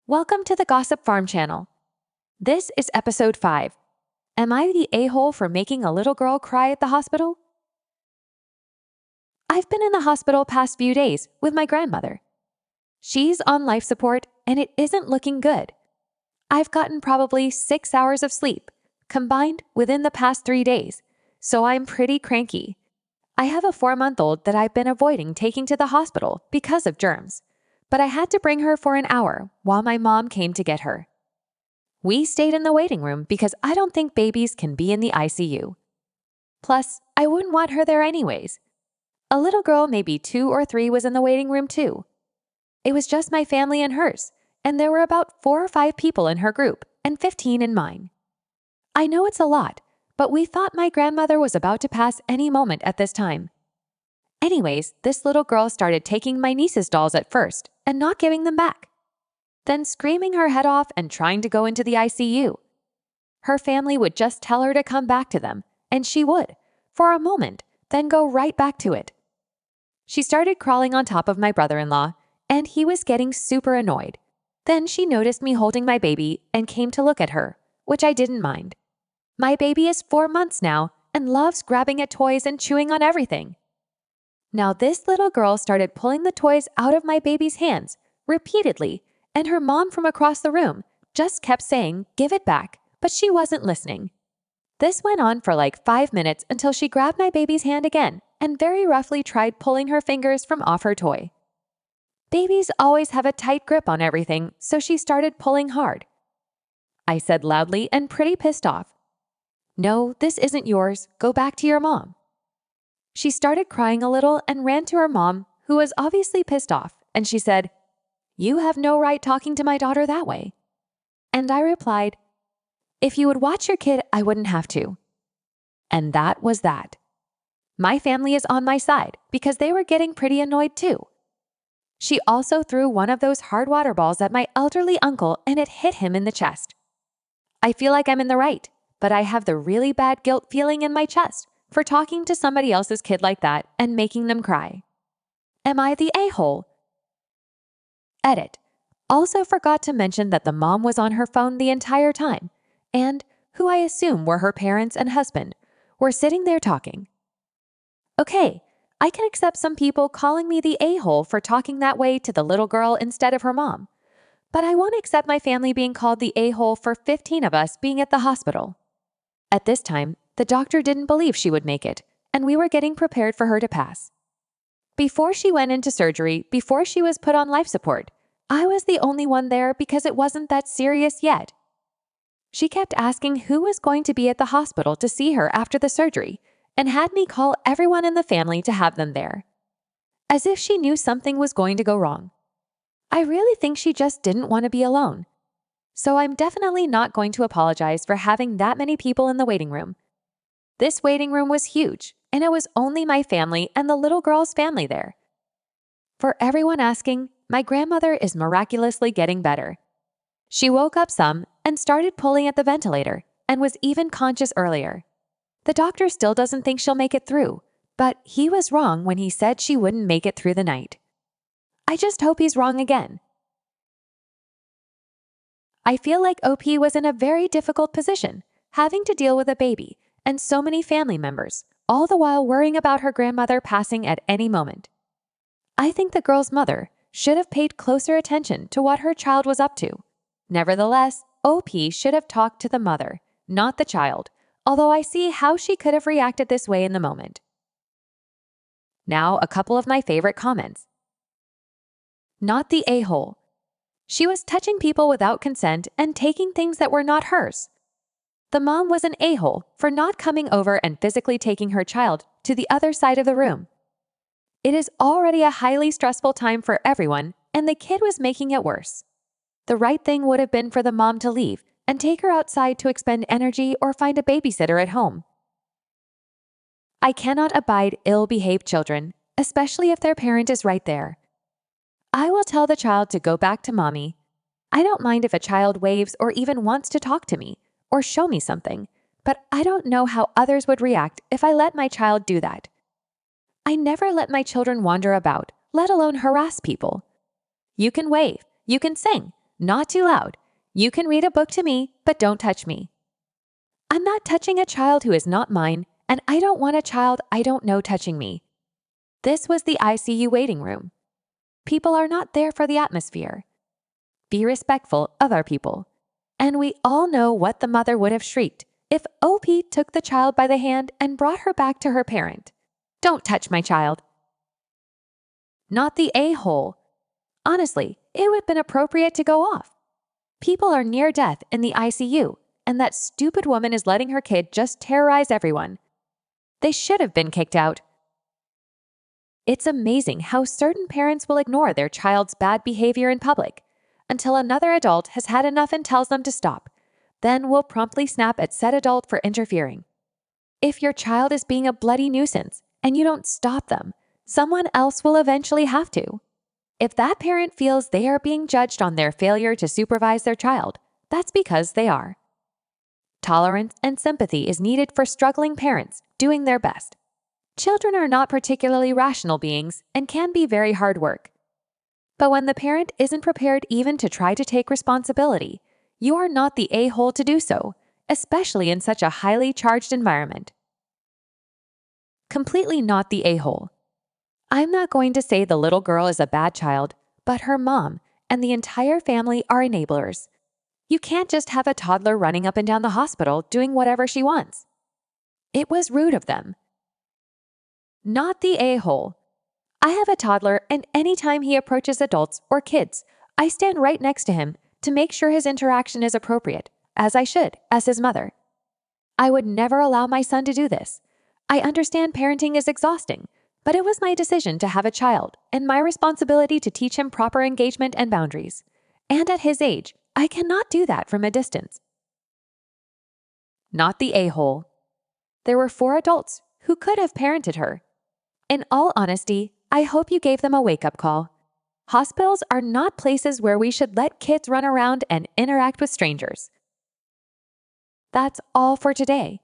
Welcome to the Gossip Farm channel. This is episode 5. Am I the a-hole for making a little girl cry at the hospital? I've been in the hospital past few days with my grandmother. She's on life support and it isn't looking good. I've gotten probably 6 hours of sleep, combined within the past 3 days, so I'm pretty cranky. I have a 4-month-old that I've been avoiding taking to the hospital because of germs, but I had to bring her for an hour while my mom came to get her. We stayed in the waiting room because I don't think babies can be in the ICU. Plus, I wouldn't want her there anyways. A little girl, maybe 2 or 3, was in the waiting room too. It was just my family and hers, and there were about 4 or 5 people in her group and 15 in mine. I know it's a lot, but we thought my grandmother was about to pass any moment at this time. Anyways, this little girl started taking my niece's dolls at first and not giving them back, then screaming her head off and trying to go into the ICU. Her family would just tell her to come back to them, and she would, for a moment, then go right back to it. She started crawling on top of my brother-in-law, and he was getting super annoyed. Then she noticed me holding my baby and came to look at her, which I didn't mind. My baby is 4 months now and loves grabbing at toys and chewing on everything. Now this little girl started pulling the toys out of my baby's hands repeatedly, and her mom from across the room just kept saying, "Give it back," but she wasn't listening. This went on for like 5 minutes until she grabbed my baby's hand again and very roughly tried pulling her fingers from off her toy. Babies always have a tight grip on everything, so she started pulling hard. I said loudly and pretty pissed off, "No, this isn't yours. Go back to your mom." She started crying a little and ran to her mom, who was obviously pissed off, and she said, "You have no right talking to my daughter that way." And I replied, "If you would watch your kid, I wouldn't have to." And that was that. My family is on my side because they were getting pretty annoyed too. She also threw one of those hard water balls at my elderly uncle and it hit him in the chest. I feel like I'm in the right, but I have the really bad guilt feeling in my chest for talking to somebody else's kid like that and making them cry. Am I the a-hole? Edit. Also forgot to mention that the mom was on her phone the entire time, and, who I assume were her parents and husband, were sitting there talking. Okay, I can accept some people calling me the a-hole for talking that way to the little girl instead of her mom, but I won't accept my family being called the a-hole for 15 of us being at the hospital. At this time, the doctor didn't believe she would make it, and we were getting prepared for her to pass. Before she went into surgery, before she was put on life support, I was the only one there because it wasn't that serious yet. She kept asking who was going to be at the hospital to see her after the surgery and had me call everyone in the family to have them there, as if she knew something was going to go wrong. I really think she just didn't want to be alone. So I'm definitely not going to apologize for having that many people in the waiting room. This waiting room was huge, and it was only my family and the little girl's family there. For everyone asking, my grandmother is miraculously getting better. She woke up some and started pulling at the ventilator and was even conscious earlier. The doctor still doesn't think she'll make it through, but he was wrong when he said she wouldn't make it through the night. I just hope he's wrong again. I feel like OP was in a very difficult position, having to deal with a baby and so many family members, all the while worrying about her grandmother passing at any moment. I think the girl's mother should have paid closer attention to what her child was up to. Nevertheless, OP should have talked to the mother, not the child, although I see how she could have reacted this way in the moment. Now, a couple of my favorite comments. Not the a-hole. She was touching people without consent and taking things that were not hers. The mom was an a-hole for not coming over and physically taking her child to the other side of the room. It is already a highly stressful time for everyone, and the kid was making it worse. The right thing would have been for the mom to leave and take her outside to expend energy or find a babysitter at home. I cannot abide ill-behaved children, especially if their parent is right there. I will tell the child to go back to mommy. I don't mind if a child waves or even wants to talk to me or show me something, but I don't know how others would react if I let my child do that. I never let my children wander about, let alone harass people. You can wave, you can sing, Not too loud. You can read a book to me, but don't touch me. I'm not touching a child who is not mine, and I don't want a child I don't know touching me. This was the ICU waiting room. People are not there for the atmosphere. Be respectful of our people. And we all know what the mother would have shrieked if OP took the child by the hand and brought her back to her parent. Don't touch my child. Not the a-hole. Honestly, it would have been appropriate to go off. People are near death in the ICU, and that stupid woman is letting her kid just terrorize everyone. They should have been kicked out. It's amazing how certain parents will ignore their child's bad behavior in public until another adult has had enough and tells them to stop, then will promptly snap at said adult for interfering. If your child is being a bloody nuisance and you don't stop them, someone else will eventually have to. If that parent feels they are being judged on their failure to supervise their child, that's because they are. Tolerance and sympathy is needed for struggling parents doing their best. Children are not particularly rational beings and can be very hard work. But when the parent isn't prepared even to try to take responsibility, you are not the a-hole to do so, especially in such a highly charged environment. Completely not the a-hole. I'm not going to say the little girl is a bad child, but her mom and the entire family are enablers. You can't just have a toddler running up and down the hospital doing whatever she wants. It was rude of them. Not the a-hole. I have a toddler, and anytime he approaches adults or kids, I stand right next to him to make sure his interaction is appropriate, as I should, as his mother. I would never allow my son to do this. I understand parenting is exhausting, but it was my decision to have a child and my responsibility to teach him proper engagement and boundaries. And at his age, I cannot do that from a distance. Not the a-hole. There were 4 adults who could have parented her. In all honesty, I hope you gave them a wake-up call. Hospitals are not places where we should let kids run around and interact with strangers. That's all for today.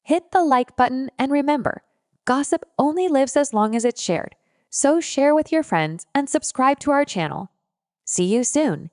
Hit the like button and remember, gossip only lives as long as it's shared, so share with your friends and subscribe to our channel. See you soon.